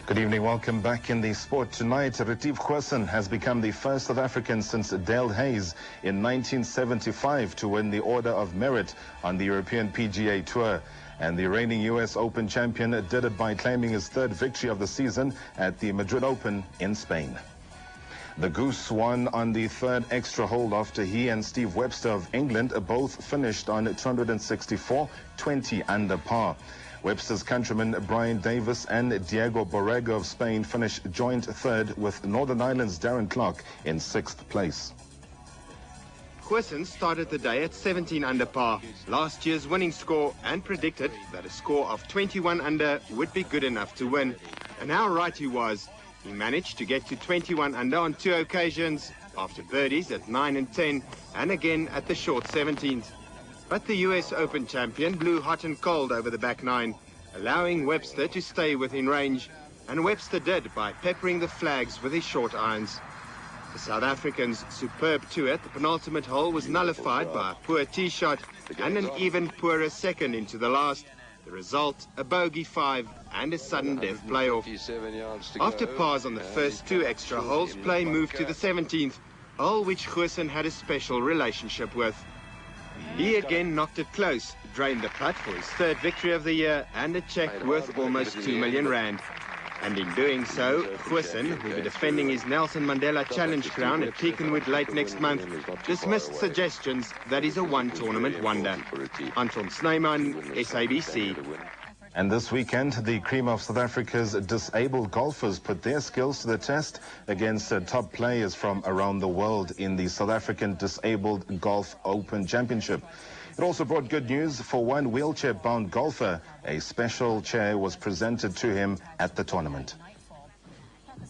[SPEAKER 17] Good evening, welcome back in the sport tonight. Retief Goosen has become the first South African since Dale Hayes in 1975 to win the Order of Merit on the European PGA Tour. And the reigning US Open champion did it by claiming his 3rd victory of the season at the Madrid Open in Spain. The Goose won on the 3rd extra hole after he and Steve Webster of England both finished on 264, 20 under par. Webster's countrymen Brian Davis and Diego Borrego of Spain finished joint 3rd, with Northern Ireland's Darren Clark in 6th place.
[SPEAKER 18] Goosen started the day at 17 under par, last year's winning score, and predicted that a score of 21 under would be good enough to win. And how right he was. He managed to get to 21 under on 2 occasions after birdies at 9 and 10 and again at the short 17th. But the US Open champion blew hot and cold over the back nine, allowing Webster to stay within range, and Webster did by peppering the flags with his short irons. The South Africans' superb two at the penultimate hole was nullified by a poor tee shot and an even poorer second into the last. The result, a bogey 5 and a sudden death playoff. After pars on the first two extra holes, play moved to the 17th, hole which Goosen had a special relationship with. He again knocked it close, drained the putt for his third victory of the year and a cheque worth almost R2 million. And in doing so, Goosen, who will be defending his Nelson Mandela Challenge crown at Peakenwood late next month, dismissed suggestions that he's a one-tournament wonder. Anton Snyman, SABC.
[SPEAKER 17] And this weekend, the cream of South Africa's disabled golfers put their skills to the test against top players from around the world in the South African Disabled Golf Open Championship. It also brought good news for one wheelchair-bound golfer. A special chair was presented to him at the tournament.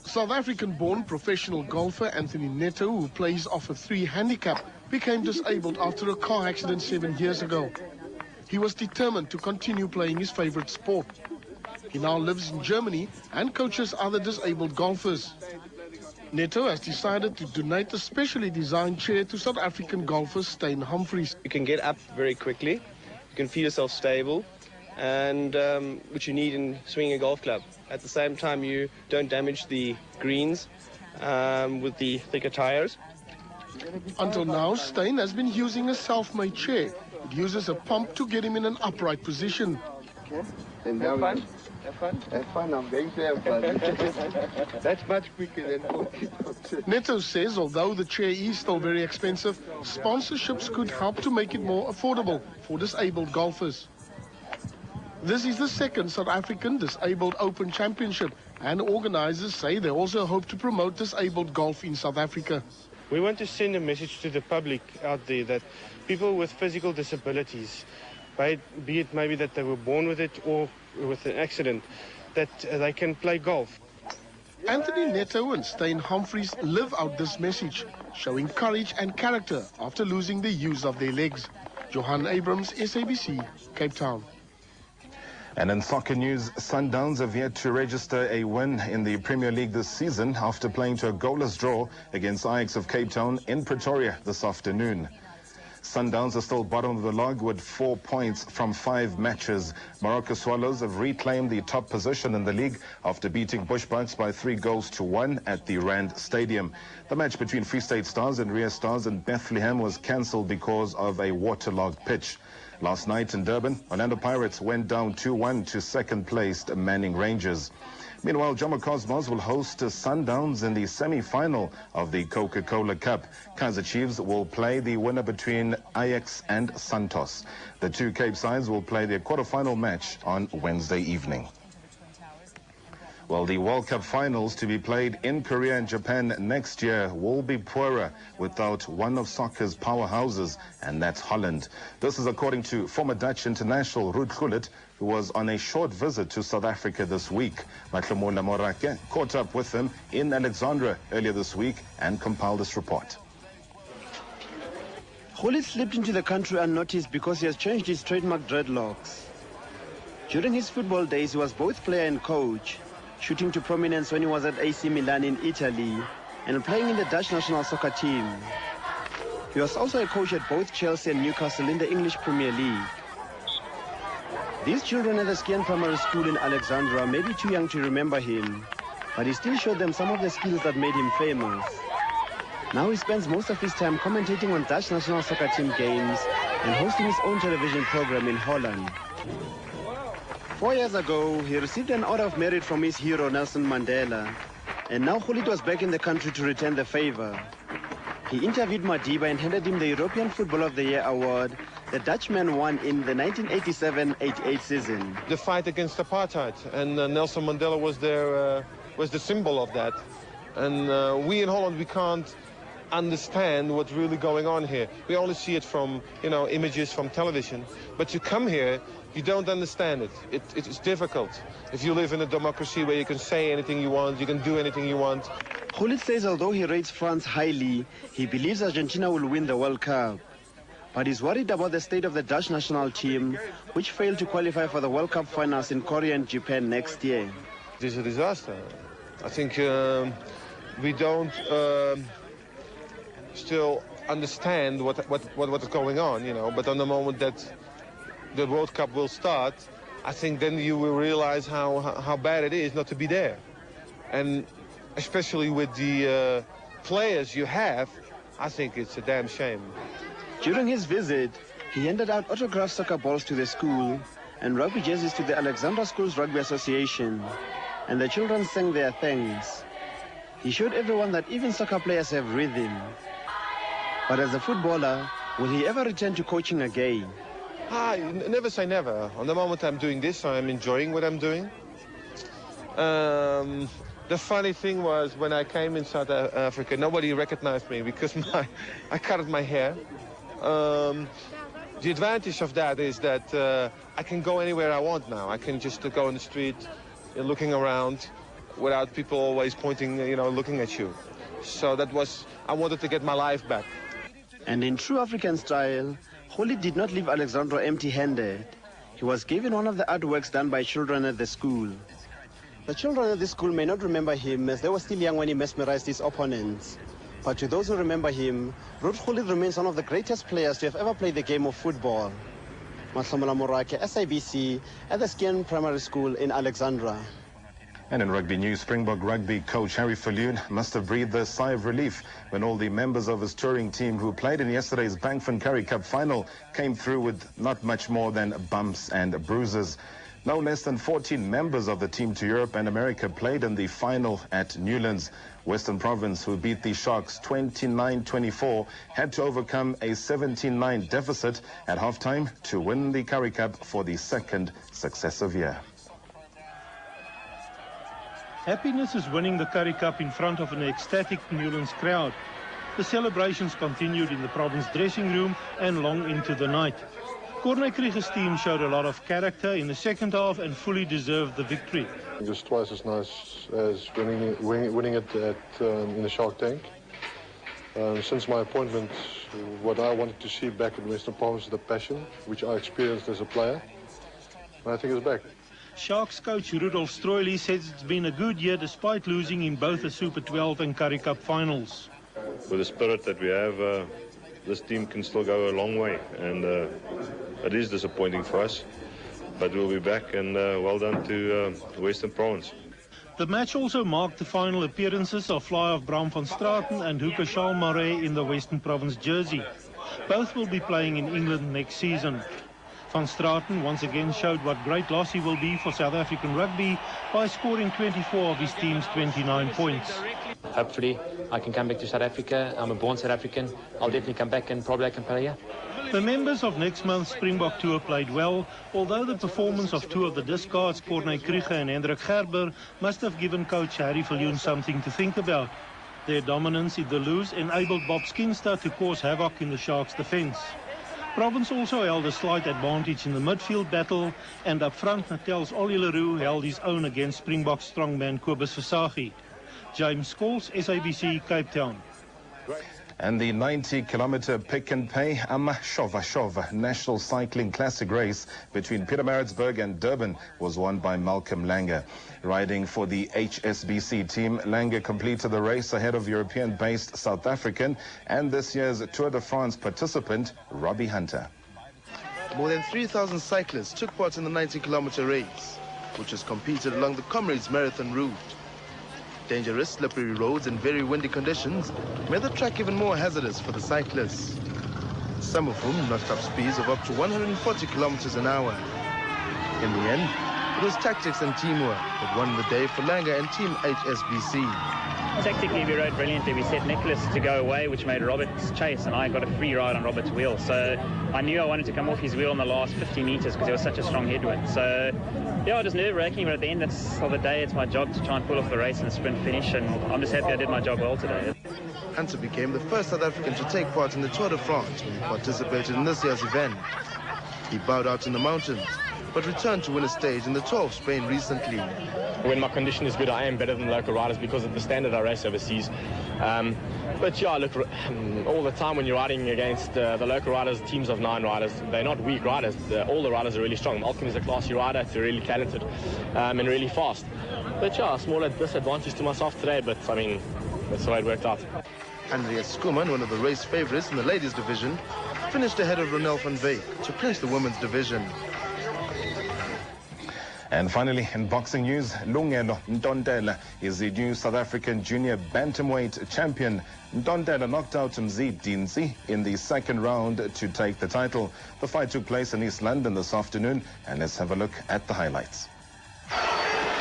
[SPEAKER 7] South African-born professional golfer Anthony Neto, who plays off a 3 handicap, became disabled after a car accident 7 years ago. He was determined to continue playing his favorite sport. He now lives in Germany and coaches other disabled golfers. Neto has decided to donate a specially designed chair to South African golfer Steyn Humphries.
[SPEAKER 8] You can get up very quickly, you can feel yourself stable, and which you need in swinging a golf club. At the same time, you don't damage the greens with the thicker tires.
[SPEAKER 7] Until now, Steyn has been using a self-made chair. It uses a pump to get him in an upright position.
[SPEAKER 10] And have fun. Have fun. Have fun. I'm going to have fun. That's much quicker than 40.
[SPEAKER 7] Neto says although the chair is still very expensive, sponsorships could help to make it more affordable for disabled golfers. This is the second South African Disabled Open Championship, and organizers say they also hope to promote disabled golf in South Africa.
[SPEAKER 8] We want to send a message to the public out there that people with physical disabilities, be it maybe that they were born with it or with an accident, that they can play golf.
[SPEAKER 7] Anthony Neto and Steyn Humphries live out this message, showing courage and character after losing the use of their legs. Johan Abrams, SABC, Cape Town.
[SPEAKER 17] And in soccer news, Sundowns have yet to register a win in the Premier League this season after playing to a goalless draw against Ajax of Cape Town in Pretoria this afternoon. Sundowns are still bottom of the log with 4 points from 5 matches. Morocco Swallows have reclaimed the top position in the league after beating Bushbucks by 3-1 at the Rand Stadium. The match between Free State Stars and Ria Stars in Bethlehem was cancelled because of a waterlogged pitch. Last night in Durban, Orlando Pirates went down 2-1 to second-placed Manning Rangers. Meanwhile, Jomo Cosmos will host Sundowns in the semi-final of the Coca-Cola Cup. Kaizer Chiefs will play the winner between Ajax and Santos. The two Cape sides will play their quarter-final match on Wednesday evening. Well, the World Cup finals to be played in Korea and Japan next year will be poorer without one of soccer's powerhouses, and that's Holland. This is according to former Dutch international Ruud Gullit, who was on a short visit to South Africa this week. Matlomola Morake caught up with him in Alexandra earlier this week and compiled this report.
[SPEAKER 20] Gullit slipped into the country unnoticed because he has changed his trademark dreadlocks. During his football days, he was both player and coach, shooting to prominence when he was at AC Milan in Italy and playing in the Dutch national soccer team. He was also a coach at both Chelsea and Newcastle in the English Premier League. These children at the Skian Primary School in Alexandra may be too young to remember him, but he still showed them some of the skills that made him famous. Now he spends most of his time commentating on Dutch national soccer team games and hosting his own television program in Holland. 4 years ago, he received an order of merit from his hero Nelson Mandela, and now Gullit was back in the country to return the favor. He interviewed Madiba and handed him the European Footballer of the Year award the Dutchman won in the 1987-88 season.
[SPEAKER 8] The fight against apartheid, and Nelson Mandela was there, was the symbol of that. And we in Holland, we can't understand what's really going on here. We only see it from, images from television. But you come here, you don't understand it. It's difficult. If you live in a democracy where you can say anything you want, you can do anything you want,
[SPEAKER 20] Gullit says although he rates France highly, he believes Argentina will win the World Cup. But he's worried about the state of the Dutch national team, which failed to qualify for the World Cup finals in Korea and Japan next year.
[SPEAKER 8] It is a disaster. I think we don't still understand what is going on, you know. But on the moment that the World Cup will start, I think then you will realize how bad it is not to be there. And especially with the players you have, I think it's a damn shame.
[SPEAKER 20] During his visit, he handed out autographed soccer balls to the school and rugby jerseys to the Alexandra Schools Rugby Association, and the children sang their thanks. He showed everyone that even soccer players have rhythm. But as a footballer, will he ever return to coaching again?
[SPEAKER 8] Never say never. On the moment I'm doing this, I'm enjoying what I'm doing. The funny thing was when I came in South Africa, nobody recognized me because I cut my hair. The advantage of that is that I can go anywhere I want now. I can just go on the street, looking around, without people always pointing, looking at you. So I wanted to get my life back.
[SPEAKER 20] And in true African style, Gullit did not leave Alexandra empty-handed. He was given one of the artworks done by children at the school. The children at this school may not remember him as they were still young when he mesmerized his opponents. But to those who remember him, Ruud Gullit remains one of the greatest players to have ever played the game of football. Mahlomola Morake, SABC, at the Skian Primary School in Alexandra.
[SPEAKER 17] And in rugby news, Springbok rugby coach Harry Viljoen must have breathed a sigh of relief when all the members of his touring team who played in yesterday's Bankfund Currie Cup final came through with not much more than bumps and bruises. No less than 14 members of the team to Europe and America played in the final at Newlands. Western Province, who beat the Sharks 29-24, had to overcome a 17-9 deficit at halftime to win the Currie Cup for the second successive year.
[SPEAKER 1] Happiness is winning the Currie Cup in front of an ecstatic Newlands crowd. The celebrations continued in the province dressing room and long into the night. Corné Krieger's team showed a lot of character in the second half and fully deserved the victory.
[SPEAKER 3] It was twice as nice as winning it in the Shark Tank. Since my appointment, what I wanted to see back in Western Province is the passion, which I experienced as a player. And I think it's back.
[SPEAKER 1] Sharks coach Rudolf Stroili says it's been a good year despite losing in both the Super 12 and Currie Cup finals.
[SPEAKER 11] With the spirit that we have, this team can still go a long way, and it is disappointing for us, but we'll be back, and well done to Western Province.
[SPEAKER 1] The match also marked the final appearances of fly-off Bram van Straten and Hugo Charles-Marais in the Western Province jersey. Both will be playing in England next season. Van Straten once again showed what great loss he will be for South African rugby by scoring 24 of his team's 29 points.
[SPEAKER 21] Hopefully I can come back to South Africa. I'm a born South African. I'll definitely come back and probably I can play here.
[SPEAKER 1] The members of next month's Springbok tour played well, although the performance of two of the discards, Corné Krieger and Hendrik Gerber, must have given coach Harry Viljoen something to think about. Their dominance in the loose enabled Bob Skinster to cause havoc in the Sharks' defence. Province also held a slight advantage in the midfield battle, and up front Natels Olileroux held his own against Springbok strongman Kobus Versaghi. James Scholes, SABC, Cape Town.
[SPEAKER 17] And the 90-kilometer Pick and Pay Amashova National Cycling Classic race between Pietermaritzburg and Durban was won by Malcolm Langer. Riding for the HSBC team, Langer completed the race ahead of European-based South African and this year's Tour de France participant, Robbie Hunter.
[SPEAKER 22] More than 3,000 cyclists took part in the 90-kilometer race, which was competed along the Comrades Marathon route. Dangerous, slippery roads and very windy conditions made the track even more hazardous for the cyclists, some of whom notched up speeds of up to 140 kilometers an hour. In the end, it was tactics and teamwork that won the day for Langer and Team HSBC.
[SPEAKER 23] Tactically, we rode brilliantly. We set Nicholas to go away, which made Robert's chase, and I got a free ride on Robert's wheel. So I knew I wanted to come off his wheel in the last 50 meters because there was such a strong headwind. So yeah, it was nerve-wracking, but at the end of the day, it's my job to try and pull off the race and the sprint finish, and I'm just happy I did my job well today.
[SPEAKER 22] Hunter became the first South African to take part in the Tour de France when he participated in this year's event. He bowed out in the mountains, but returned to win a stage in the Tour of Spain recently.
[SPEAKER 13] When my condition is good, I am better than local riders because of the standard I race overseas. But yeah, look, all the time when you're riding against the local riders, teams of 9 riders, they're not weak riders. All the riders are really strong. Malcolm is a classy rider, they're really talented and really fast. But yeah, small disadvantage to myself today, but I mean, that's the way it worked out.
[SPEAKER 22] Andrea Skuman, one of the race favourites in the ladies division, finished ahead of Ronelle van Wyk to clinch the women's division.
[SPEAKER 17] And finally, in boxing news, Lungelo Ntontela is the new South African junior bantamweight champion. Ntontela knocked out Mzi Dinsi in the second round to take the title. The fight took place in East London this afternoon, and let's have a look at the highlights.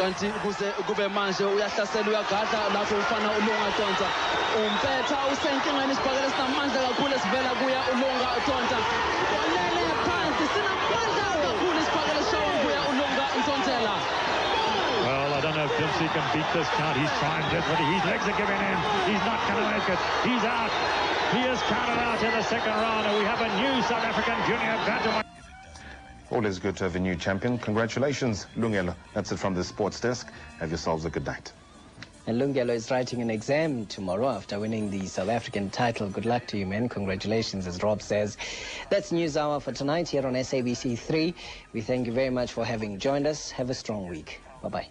[SPEAKER 14] Kanti kuze kube manje uyahlasela uyagadla lapho ufana uLunga Tonta umpetha usenkingeni isiphakela sinamandla kakhulu esivela kuya uLunga Tonta walele phansi sinamandla kakhulu isiphakela shawa kuya uLunga Ntontela.
[SPEAKER 16] Well, I don't know if Dempsey can beat this count. He's trying desperately. His legs are giving in. He's not going to make it. He's out. He is counted out in the second round, and we have a new South African junior bantamweight.
[SPEAKER 17] Always good to have a new champion. Congratulations, Lungelo. That's it from the sports desk. Have yourselves a good night.
[SPEAKER 2] And Lungelo is writing an exam tomorrow after winning the South African title. Good luck to you, men. Congratulations, as Rob says. That's News Hour for tonight here on SABC 3. We thank you very much for having joined us. Have a strong week. Bye-bye.